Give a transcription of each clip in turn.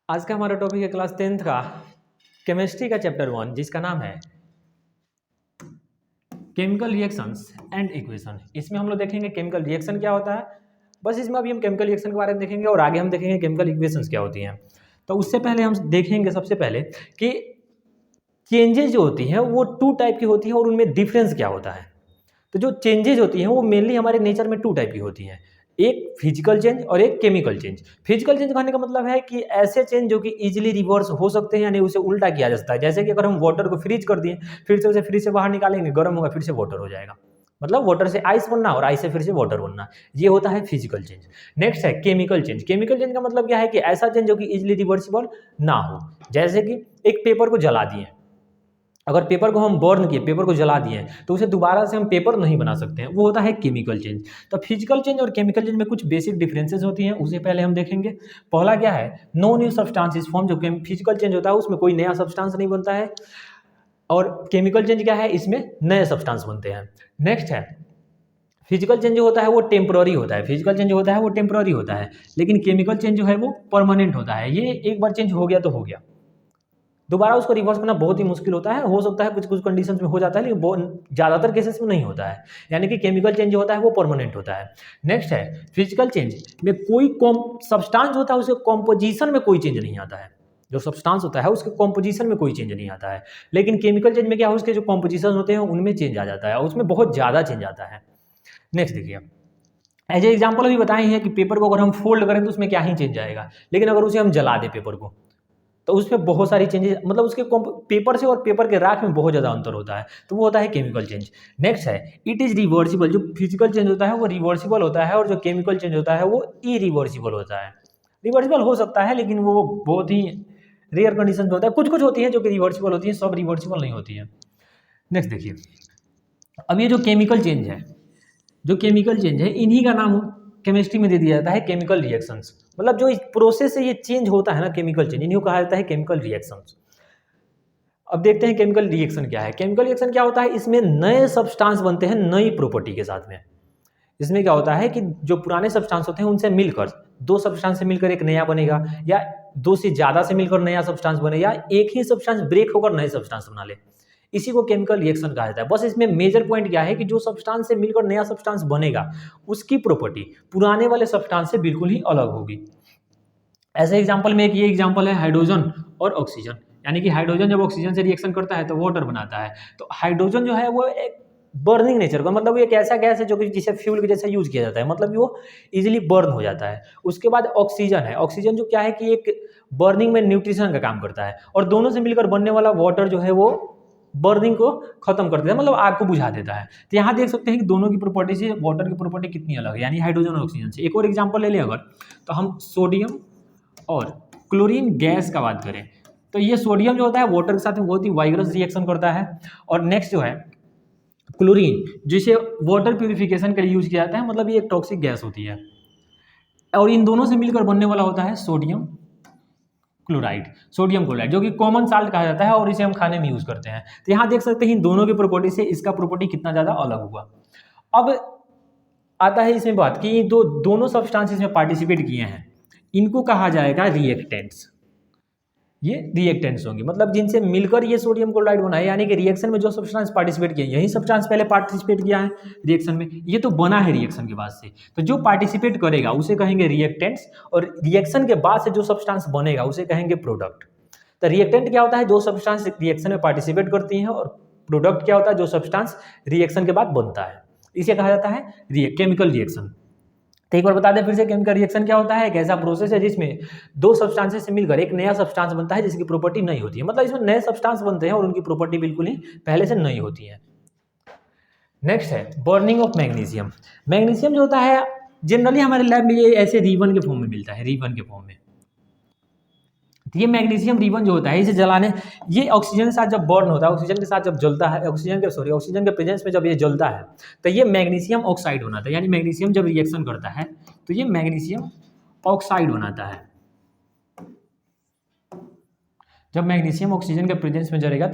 आज का हमारा टॉपिक है क्लास 10th का केमिस्ट्री का चैप्टर 1 जिसका नाम है केमिकल रिएक्शंस एंड इक्वेशन। इसमें हम लोग देखेंगे केमिकल रिएक्शन क्या होता है, बस इसमें अभी हम केमिकल रिएक्शन के बारे में देखेंगे और आगे हम देखेंगे केमिकल इक्वेशंस क्या होती हैं। तो उससे पहले हम देखेंगे सबसे पहले कि चेंजेज जो होती हैं वो टू टाइप की होती हैं और उनमें डिफरेंस क्या होता है। तो जो चेंजेज होती हैं वो मेनली हमारे नेचर में टू टाइप की होती हैं, एक फिजिकल चेंज और एक केमिकल चेंज। फिजिकल चेंज कहने का मतलब है कि ऐसे चेंज जो कि इजीली रिवर्स हो सकते हैं, यानी उसे उल्टा किया जा सकता है। जैसे कि अगर हम वाटर को फ्रीज कर दिए, फिर से उसे फ्रीज से बाहर निकालेंगे, गर्म होगा, फिर से वाटर हो जाएगा। मतलब वाटर से आइस बनना और आइस से फिर से वाटर बनना, ये होता है फिजिकल चेंज। नेक्स्ट है केमिकल चेंज। केमिकल चेंज का मतलब क्या है कि ऐसा चेंज जो कि इजीली रिवर्सिबल ना हो। जैसे कि एक पेपर को जला दिए, अगर पेपर को हम बर्न किए, पेपर को जला दिए तो उसे दोबारा से हम पेपर नहीं बना सकते हैं, वो होता है केमिकल चेंज। तो फिजिकल चेंज और केमिकल चेंज में कुछ बेसिक डिफरेंसेस होती हैं, उसे पहले हम देखेंगे। पहला क्या है, no new substance is form. जो फिजिकल चेंज होता है उसमें कोई नया सब्सटेंस नहीं बनता है, और केमिकल चेंज क्या है, इसमें नए सब्सटेंस बनते हैं। नेक्स्ट है फिजिकल चेंज जो होता है वो टेम्पररी होता है, फिजिकल चेंज जो होता है वो टेम्पररी होता है, लेकिन केमिकल चेंज जो है वो परमानेंट होता है। ये एक बार चेंज हो गया तो हो गया, दोबारा उसको रिवर्स करना बहुत ही मुश्किल होता है। हो सकता है कुछ कुछ कंडीशंस में हो जाता है, लेकिन बहुत ज़्यादातर केसेस में नहीं होता है। यानी कि केमिकल चेंज जो होता है वो परमानेंट होता है। नेक्स्ट है फिजिकल चेंज में कोई सब्सटेंस होता है उसके कॉम्पोजिशन में कोई चेंज नहीं आता है। जो सब्सटेंस होता है उसके कॉम्पोजिशन में कोई चेंज नहीं आता है, लेकिन केमिकल चेंज में क्या है, उसके जो कॉम्पोजिशन होते हैं उनमें चेंज आ जाता है, उसमें बहुत ज़्यादा चेंज आता है। नेक्स्ट देखिए, एज ए एग्जाम्पल अभी बताए हैं कि पेपर को अगर हम फोल्ड करें तो उसमें क्या ही चेंज आएगा, लेकिन अगर उसे हम जला दें पेपर को तो उसमें बहुत सारी चेंजेस, मतलब उसके पेपर से और पेपर के राख में बहुत ज़्यादा अंतर होता है, तो वो होता है केमिकल चेंज। नेक्स्ट है इट इज़ रिवर्सिबल। जो फिजिकल चेंज होता है वो रिवर्सिबल होता है, और जो केमिकल चेंज होता है वो इरिवर्सिबल होता है। रिवर्सिबल हो सकता है लेकिन वो बहुत ही रेयर कंडीशन में होता है। कुछ कुछ होती है जो कि रिवर्सिबल होती है, सब रिवर्सिबल नहीं होती है। नेक्स्ट देखिए, अब ये जो केमिकल चेंज है, जो केमिकल चेंज है इन्हीं का नाम केमिस्ट्री में दे दिया जाता है केमिकल रिएक्शंस। मतलब जो इस प्रोसेस से ये चेंज होता है ना केमिकल चेंज, इन्हीं को कहा जाता है केमिकल रिएक्शंस। अब देखते हैं केमिकल रिएक्शन क्या है। केमिकल रिएक्शन क्या होता है, इसमें नए सब्सटेंस बनते हैं नई प्रॉपर्टी के साथ में। इसमें क्या होता है कि जो पुराने सब्सटेंस होते हैं उनसे मिलकर, दो सब्सटेंस से मिलकर एक नया बनेगा, या दो से ज्यादा से मिलकर नया सब्सटेंस बने, या एक ही सब्सटेंस ब्रेक होकर नए सब्सटेंस बना ले, इसी को केमिकल रिएक्शन कहा जाता है। बस इसमें मेजर पॉइंट क्या है कि जो सब्सटेंस से मिलकर नया सब्सटेंस बनेगा उसकी प्रॉपर्टी पुराने वाले सब्सटेंस से बिल्कुल ही अलग होगी। ऐसे एग्जांपल में एक ये एग्जांपल है हाइड्रोजन और ऑक्सीजन। यानी कि हाइड्रोजन जब ऑक्सीजन से रिएक्शन करता है तो वाटर बनाता है। तो हाइड्रोजन जो है वो एक बर्निंग नेचर का, मतलब वो एक ऐसा गैस है जो कि जिसे फ्यूल के जैसे यूज किया जाता है, मतलब वो इजीली बर्न हो जाता है। उसके बाद ऑक्सीजन है, ऑक्सीजन जो क्या है कि एक बर्निंग में न्यूट्रिशन का काम करता है, और दोनों से मिलकर बनने वाला वाटर जो है वो बर्निंग को खत्म कर देता है, मतलब आग को बुझा देता है। तो यहाँ देख सकते हैं कि दोनों की प्रॉपर्टी से वाटर की प्रॉपर्टी कितनी अलग है, यानी हाइड्रोजन और ऑक्सीजन से। एक और एग्जाम्पल ले लें अगर, तो हम सोडियम और क्लोरीन गैस का बात करें, तो ये सोडियम जो होता है वाटर के साथ में बहुत ही वाइगरस रिएक्शन करता है। और नेक्स्ट जो है क्लोरीन, जिसे वाटर प्यूरिफिकेशन के लिए यूज किया जाता है, मतलब ये एक टॉक्सिक गैस होती है, और इन दोनों से मिलकर बनने वाला होता है सोडियम क्लोराइड। सोडियम क्लोराइड जो कि कॉमन साल्ट कहा जाता है, और इसे हम खाने में यूज करते हैं। तो यहाँ देख सकते हैं इन दोनों की प्रॉपर्टी से इसका प्रॉपर्टी कितना ज्यादा अलग हुआ। अब आता है इसमें बात कि दोनों सब्सटेंसेस में पार्टिसिपेट किए हैं, इनको कहा जाएगा रिएक्टेंट्स। ये रिएक्टेंट्स होंगे, मतलब जिनसे मिलकर ये सोडियम क्लोराइड बना है, यानी कि रिएक्शन में जो सब्सटेंस पार्टिसिपेट किया, यही सब्सटेंस पहले पार्टिसिपेट किया है रिएक्शन में, ये तो बना है रिएक्शन के बाद से। तो जो पार्टिसिपेट करेगा उसे कहेंगे रिएक्टेंट्स, और रिएक्शन के बाद से जो सब्सटेंस बनेगा उसे कहेंगे प्रोडक्ट। तो रिएक्टेंट क्या होता है, जो सब्सटेंस रिएक्शन में पार्टिसिपेट करती हैं, और प्रोडक्ट क्या होता है, जो सब्सटेंस रिएक्शन के बाद बनता है, इसे कहा जाता है केमिकल रिएक्शन। तो एक बार बता दें फिर से, केमिकल रिएक्शन क्या होता है, एक ऐसा प्रोसेस है जिसमें दो सब्सटेंसेस से मिलकर एक नया सब्सटेंस बनता है जिसकी प्रॉपर्टी नई होती है। मतलब इसमें नए सब्सटेंस बनते हैं और उनकी प्रॉपर्टी बिल्कुल ही पहले से नई होती है। नेक्स्ट है बर्निंग ऑफ मैग्नीशियम। मैग्नीशियम जो होता है जनरली हमारे लैब में ये ऐसे रिबन के फॉर्म में मिलता है, रिबन के फॉर्म में। तो ये मैग्नीशियम रिबन जो होता है, इसे जलाने, ये ऑक्सीजन के साथ जब बर्न होता है, ऑक्सीजन के साथ जब जलता है, ऑक्सीजन के प्रेजेंस में जब ये जलता है तो ये मैग्नीशियम ऑक्साइड बनाता है। यानी मैग्नीशियम जब रिएक्शन करता है तो ये मैग्नीशियम ऑक्साइड बनाता है। जब मैग्नीशियम ऑक्सीजन के प्रेजेंस में जलेगा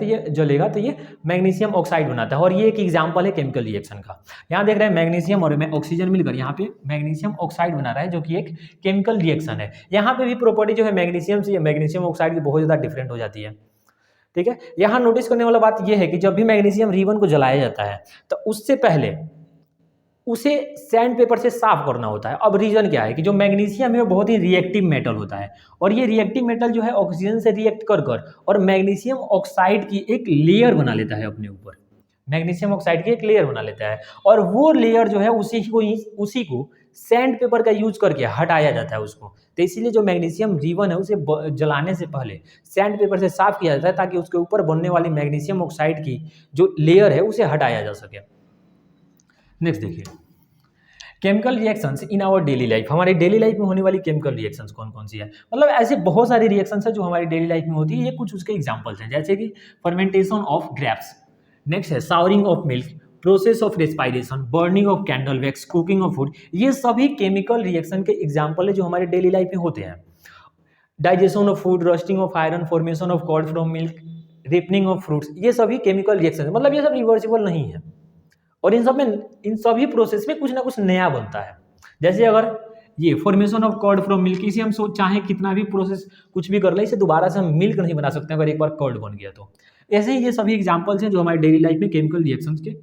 तो ये मैग्नीशियम ऑक्साइड बनाता है। और ये एक एग्जांपल है केमिकल रिएक्शन का। यहाँ देख रहे हैं मैग्नीशियम और ऑक्सीजन मिलकर यहाँ पे मैग्नीशियम ऑक्साइड बना रहा है, जो कि एक केमिकल रिएक्शन है। यहाँ पे भी प्रॉपर्टी जो है मैग्नीशियम से मैग्नीशियम ऑक्साइड की बहुत ज़्यादा डिफरेंट हो जाती है। ठीक है, यहाँ नोटिस करने वाला बात यह है कि जब भी मैग्नीशियम रिबन को जलाया जाता है तो उससे पहले उसे सैंड पेपर से साफ करना होता है। अब रीजन क्या है कि जो मैग्नीशियम है वो बहुत ही रिएक्टिव मेटल होता है, और ये रिएक्टिव मेटल जो है ऑक्सीजन से रिएक्ट कर और मैग्नीशियम ऑक्साइड की एक लेयर बना लेता है अपने ऊपर। मैग्नीशियम ऑक्साइड की एक लेयर बना लेता है, और वो लेयर जो है उसी को सैंड पेपर का यूज करके हटाया जाता है उसको। तो इसीलिए जो मैग्नीशियम रिबन है उसे जलाने से पहले सैंड पेपर से साफ किया जाता है, ताकि उसके ऊपर बनने वाली मैग्नीशियम ऑक्साइड की जो लेयर है उसे हटाया जा सके। नेक्स्ट देखिए, chemical reactions in our daily life. हमारे डेली लाइफ में होने वाली केमिकल रिएक्शंस कौन कौन सी है? मतलब ऐसे बहुत सारी रिएक्शंस है जो हमारी डेली लाइफ में होती है। ये कुछ उसके एग्जांपल्स हैं, जैसे कि फर्मेंटेशन ऑफ ग्रेप्स, नेक्स्ट है souring of milk, process of respiration, burning of candle wax, cooking of food. ये सभी केमिकल रिएक्शन के एग्जाम्पल है जो हमारे डेली लाइफ में होते हैं। Digestion of food, roasting of iron, formation of curd from milk, ripening of fruits, ये सभी केमिकल रिएक्शन। मतलब ये सब रिवर्सिबल नहीं है, और इन सभी प्रोसेस में कुछ ना कुछ नया बनता है। जैसे अगर ये formation of curd from milk, इसे हम चाहे कितना भी प्रोसेस कुछ भी कर ले, इसे दोबारा से हम मिल्क नहीं बना सकते अगर एक बार कर्ड बन गया तो। ऐसे ही ये सभी एग्जांपल्स हैं जो हमारी डेली लाइफ में केमिकल रिएक्शंस के।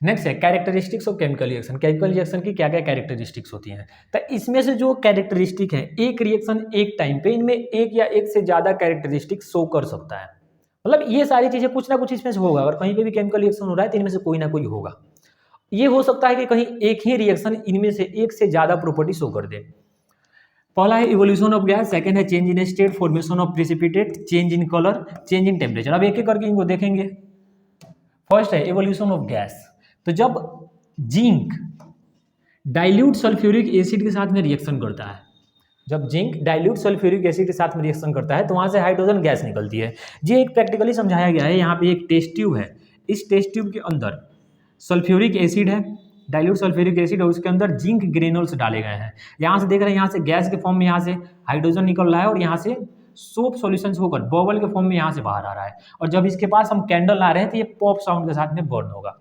नेक्स्ट है characteristics of chemical reaction. Chemical reaction की क्या क्या कैरेक्टरिस्टिक्स होती हैं? तो इसमें से जो कैरेक्टरिस्टिक है, एक रिएक्शन एक टाइम पे इनमें एक या एक से ज़्यादा कैरेक्टरिस्टिक शो कर सकता है। मतलब ये सारी चीज़ें कुछ ना कुछ इसमें से होगा। अगर कहीं पे भी केमिकल रिएक्शन हो रहा है तो इनमें से कोई ना कोई होगा। ये हो सकता है कि कहीं एक ही रिएक्शन इनमें से एक से ज़्यादा प्रॉपर्टी शो कर दे। पहला है इवोल्यूशन ऑफ गैस, सेकंड है change in state, formation of precipitate, change in colour, change in temperature. अब एक एक करके इनको देखेंगे। फर्स्ट है इवोल्यूशन ऑफ गैस। तो जब जिंक डाइल्यूट सल्फ्यूरिक एसिड के साथ में रिएक्शन करता है, जब जिंक डाइल्यूट सल्फ्यूरिक एसिड के साथ में रिएक्शन करता है तो वहाँ से हाइड्रोजन गैस निकलती है। ये एक प्रैक्टिकली समझाया गया है। यहाँ पे एक टेस्ट ट्यूब है, इस टेस्ट ट्यूब के अंदर सल्फ्यूरिक एसिड है, डाइल्यूट सल्फ्यूरिक एसिड, और उसके अंदर जिंक ग्रेनुल्स डाले गए हैं। यहाँ से देख रहे हैं, यहाँ से गैस के फॉर्म में यहाँ से हाइड्रोजन निकल रहा है, और यहाँ से सोप सॉल्यूशंस होकर बबल के फॉर्म में यहाँ से बाहर आ रहा है। और जब इसके पास हम कैंडल ला रहे हैं तो ये पॉप साउंड के साथ में बर्न होगा।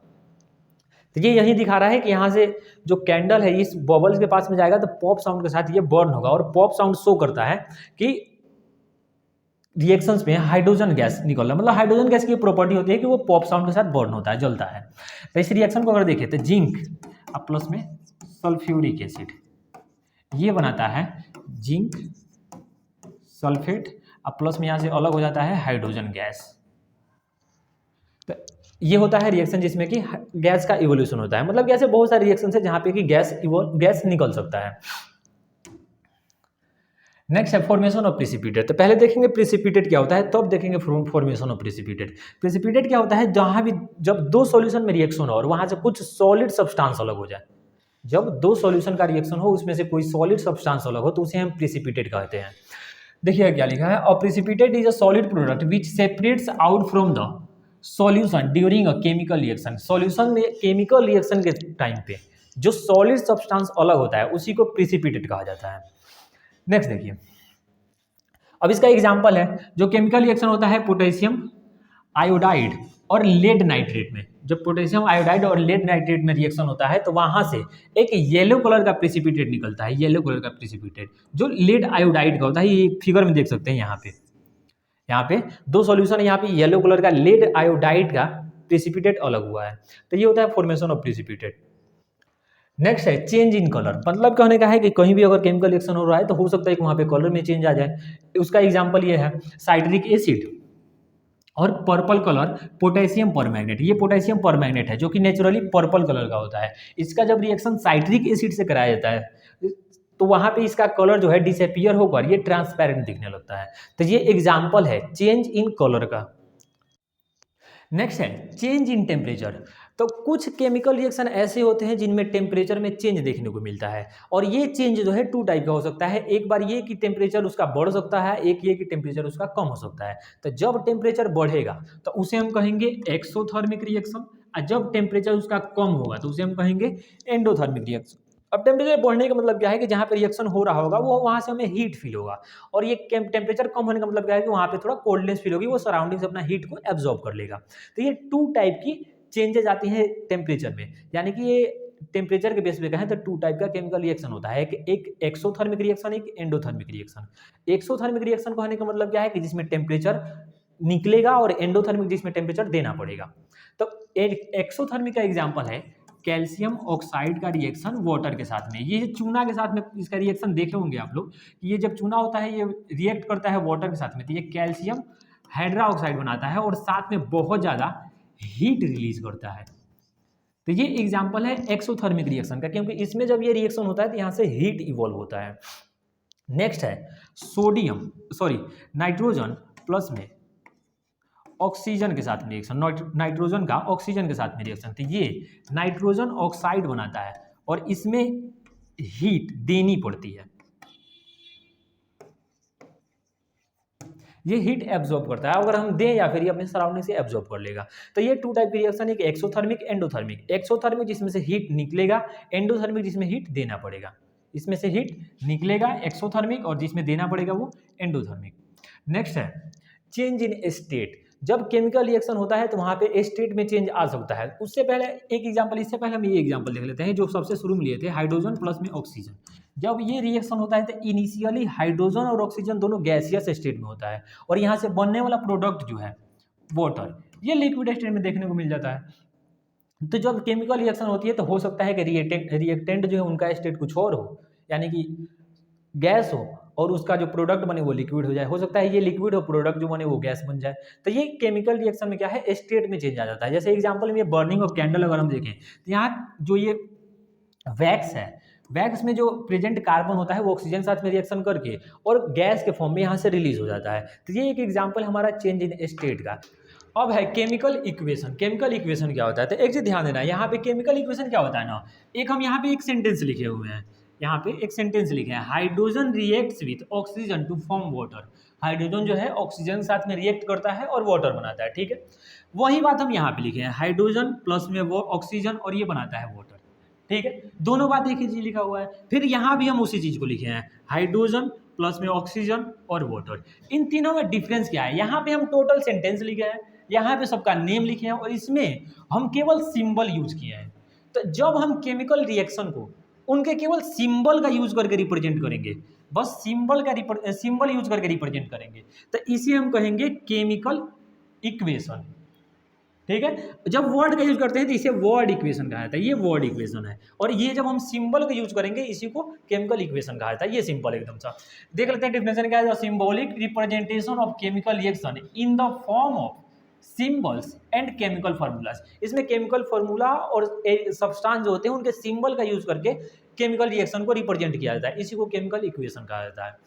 तो ये यही दिखा रहा है कि यहाँ से जो कैंडल है इस बबल्स के पास में जाएगा तो पॉप साउंड के साथ ये बर्न होगा, और पॉप साउंड शो करता है कि रिएक्शंस में हाइड्रोजन गैस निकल रहा है। मतलब हाइड्रोजन गैस की प्रॉपर्टी होती है कि वो पॉप साउंड के साथ बर्न होता है, जलता है। तो इस रिएक्शन को अगर देखें तो जिंक अब प्लस में सल्फ्यूरिक एसिड, ये बनाता है जिंक सल्फेट, अब प्लस में यहाँ से अलग हो जाता है हाइड्रोजन गैस। तो ये होता है रिएक्शन जिसमें कि गैस का इवोल्यूशन होता है। मतलब ऐसे बहुत सारे रिएक्शन है जहाँ पे कि गैस निकल सकता है। नेक्स्ट है फॉर्मेशन ऑफ प्रेसिपिटेट। तो पहले देखेंगे प्रेसिपिटेट क्या होता है, तब देखेंगे फॉर्मेशन ऑफ प्रेसिपिटेट। प्रेसिपिटेट क्या होता है? जहाँ भी जब दो सॉल्यूशन में रिएक्शन हो और वहाँ से कुछ सॉलिड सब्सटेंस अलग हो जाए, जब दो सॉल्यूशन का रिएक्शन हो उसमें से कोई सॉलिड सब्सटेंस अलग हो तो उसे हम प्रेसिपिटेट कहते हैं। देखिए क्या लिखा है, a precipitate is a solid product which separates out from the solution during a chemical reaction. Solution में केमिकल रिएक्शन के टाइम पे जो सॉलिड सब्सटेंस अलग होता है उसी को प्रेसिपिटेट कहा जाता है। नेक्स्ट देखिए, अब इसका एग्जांपल है जो केमिकल रिएक्शन होता है पोटेशियम आयोडाइड और लेड नाइट्रेट में। जब पोटेशियम आयोडाइड और लेड नाइट्रेट में रिएक्शन होता है तो वहां से एक येलो कलर का प्रेसिपिटेट निकलता है, येलो कलर का प्रेसिपिटेट जो लेड आयोडाइड का होता है। ये फिगर में देख सकते हैं, यहाँ पे दो सॉल्यूशन, यहाँ पे येलो कलर का लेड आयोडाइड का प्रेसिपिटेट अलग हुआ है। तो ये होता है फॉर्मेशन ऑफ प्रेसिपिटेट। नेक्स्ट है चेंज इन कलर। मतलब कहने का है कि कहीं भी अगर केमिकल रिएक्शन हो रहा है तो हो सकता है कि वहाँ पे कलर में चेंज आ जाए। उसका एग्जांपल ये है साइट्रिक एसिड और पर्पल कलर पोटेशियम परमैंगनेट। ये पोटेशियम परमैंगनेट है जो कि नेचुरली पर्पल कलर का होता है। इसका जब रिएक्शन साइट्रिक एसिड से कराया जाता है तो वहाँ पे इसका कलर जो है डिसअपीयर होकर ये ट्रांसपेरेंट दिखने लगता है। तो ये एग्जाम्पल है चेंज इन कलर का। नेक्स्ट है चेंज इन टेम्परेचर। तो कुछ केमिकल रिएक्शन ऐसे होते हैं जिनमें टेम्परेचर में चेंज देखने को मिलता है, और ये चेंज जो है टू टाइप का हो सकता है। एक बार ये कि टेम्परेचर उसका बढ़ सकता है, एक ये कि टेम्परेचर उसका कम हो सकता है। तो जब टेम्परेचर बढ़ेगा तो उसे हम कहेंगे एक्सोथर्मिक रिएक्शन, और जब टेम्परेचर उसका कम होगा तो उसे हम कहेंगे एंडोथर्मिक रिएक्शन। अब टेम्परेचर बढ़ने का मतलब क्या है कि जहाँ पे रिएक्शन हो रहा होगा वो वहाँ से हमें हीट फील होगा, और ये टेम्परेचर कम होने का मतलब क्या है कि वहाँ पे थोड़ा कोल्डनेस फील होगी, वो सराउंडिंग से अपना हीट को एब्जॉर्ब कर लेगा। तो ये टू टाइप की चेंजेज आती हैं टेम्परेचर में, यानी कि ये टेम्परेचर के बेस पे कहें तो टू टाइप का केमिकल रिएक्शन होता है, एक एक्सोथर्मिक रिएक्शन, एक एंडोथर्मिक रिएक्शन। एक्सोथर्मिक रिएक्शन कहने का मतलब क्या है कि जिसमें टेम्परेचर निकलेगा, और एंडोथर्मिक जिसमें टेम्परेचर देना पड़ेगा। तो एक्सोथर्मिक का एग्जांपल है कैल्शियम ऑक्साइड का रिएक्शन वाटर के साथ में। ये चूना के साथ में इसका रिएक्शन देखे होंगे आप लोग कि ये जब चूना होता है ये रिएक्ट करता है वाटर के साथ में, तो ये कैल्शियम हाइड्रोक्साइड बनाता है और साथ में बहुत ज़्यादा हीट रिलीज करता है। तो ये एग्जांपल है एक्सोथर्मिक रिएक्शन का, क्योंकि इसमें जब ये रिएक्शन होता है तो यहाँ से हीट इवॉल्व होता है। नेक्स्ट है नाइट्रोजन प्लस में ऑक्सीजन के साथ में रिएक्शन, नाइट्रोजन का ऑक्सीजन के साथ में रिएक्शन, तो ये नाइट्रोजन ऑक्साइड बनाता है और इसमें हीट देनी पड़ती है, ये हीट एब्जॉर्ब करता है, अगर हम दें या फिर ये अपने सराउंडिंग से एब्जॉर्ब कर लेगा। तो ये टू टाइप की रिएक्शन है, एक्सोथर्मिक एंडोथर्मिक। एक्सोथर्मिक जिसमें से हीट निकलेगा, एंडोथर्मिक जिसमें हीट देना पड़ेगा। इसमें से हीट निकलेगा एक्सोथर्मिक, और जिसमें देना पड़ेगा वो एंडोथर्मिक। नेक्स्ट है चेंज इन स्टेट। जब केमिकल रिएक्शन होता है तो वहाँ पे स्टेट में चेंज आ सकता है। उससे पहले एक एग्जांपल, इससे पहले हम ये एग्जांपल देख लेते हैं जो सबसे शुरू में लिए थे, हाइड्रोजन प्लस में ऑक्सीजन। जब ये रिएक्शन होता है तो इनिशियली हाइड्रोजन और ऑक्सीजन दोनों गैसियस स्टेट में होता है, और यहाँ से बनने वाला प्रोडक्ट जो है वाटर, ये लिक्विड स्टेट में देखने को मिल जाता है। तो जब केमिकल रिएक्शन होती है तो हो सकता है कि रिएक्टेंट जो है उनका स्टेट कुछ और हो, यानी कि गैस हो, और उसका जो प्रोडक्ट बने वो लिक्विड हो जाए। हो सकता है ये लिक्विड हो, प्रोडक्ट जो बने वो गैस बन जाए। तो ये केमिकल रिएक्शन में क्या है, स्टेट में चेंज आ जाता है। जैसे एग्जांपल में बर्निंग ऑफ कैंडल अगर हम देखें तो यहाँ जो ये वैक्स है, वैक्स में जो प्रेजेंट कार्बन होता है वो ऑक्सीजन साथ में रिएक्शन करके और गैस के फॉर्म में यहाँ से रिलीज हो जाता है। तो ये एक एग्जांपल हमारा चेंज इन स्टेट का। अब है केमिकल इक्वेशन। केमिकल इक्वेशन क्या होता है, तो एक चीज ध्यान देना, यहाँ पे केमिकल इक्वेशन क्या होता है ना, एक हम यहाँ पे एक सेंटेंस लिखे हुए हैं, यहाँ पे एक सेंटेंस लिखे हैं, hydrogen reacts with oxygen to form water. Hydrogen जो है ऑक्सीजन साथ में रिएक्ट करता है और वाटर बनाता है, ठीक है। वही बात हम यहाँ पे लिखे हैं, हाइड्रोजन प्लस में वो ऑक्सीजन और ये बनाता है वाटर, ठीक है। दोनों बात एक ही चीज लिखा हुआ है। फिर यहाँ भी हम उसी चीज को लिखे हैं, हाइड्रोजन प्लस में ऑक्सीजन और वाटर। इन तीनों में डिफरेंस क्या है, यहाँ पे हम टोटल सेंटेंस लिखे हैं, यहाँ पे सबका नेम लिखे हैं, और इसमें हम केवल सिंबल यूज किए हैं। तो जब हम केमिकल रिएक्शन को उनके केवल सिंबल का यूज करके रिप्रेजेंट करेंगे, बस सिंबल यूज करके रिप्रेजेंट करेंगे, तो इसे हम कहेंगे केमिकल इक्वेशन, ठीक है। जब वर्ड का यूज करते हैं तो इसे वर्ड इक्वेशन कहा जाता है, ये वर्ड इक्वेशन है। और ये जब हम सिंबल का यूज करेंगे इसी को केमिकल इक्वेशन कहा जाता है। ये सिंपल एकदम सा देख लेते हैं डेफिनेशन क्या है, symbolic representation of chemical reaction in the form of symbols and chemical formulas. इसमें केमिकल फार्मूला और सब्सटेंस जो होते हैं उनके सिंबल का यूज करके केमिकल रिएक्शन को रिप्रेजेंट किया जाता है, इसी को केमिकल इक्वेशन कहा जाता है।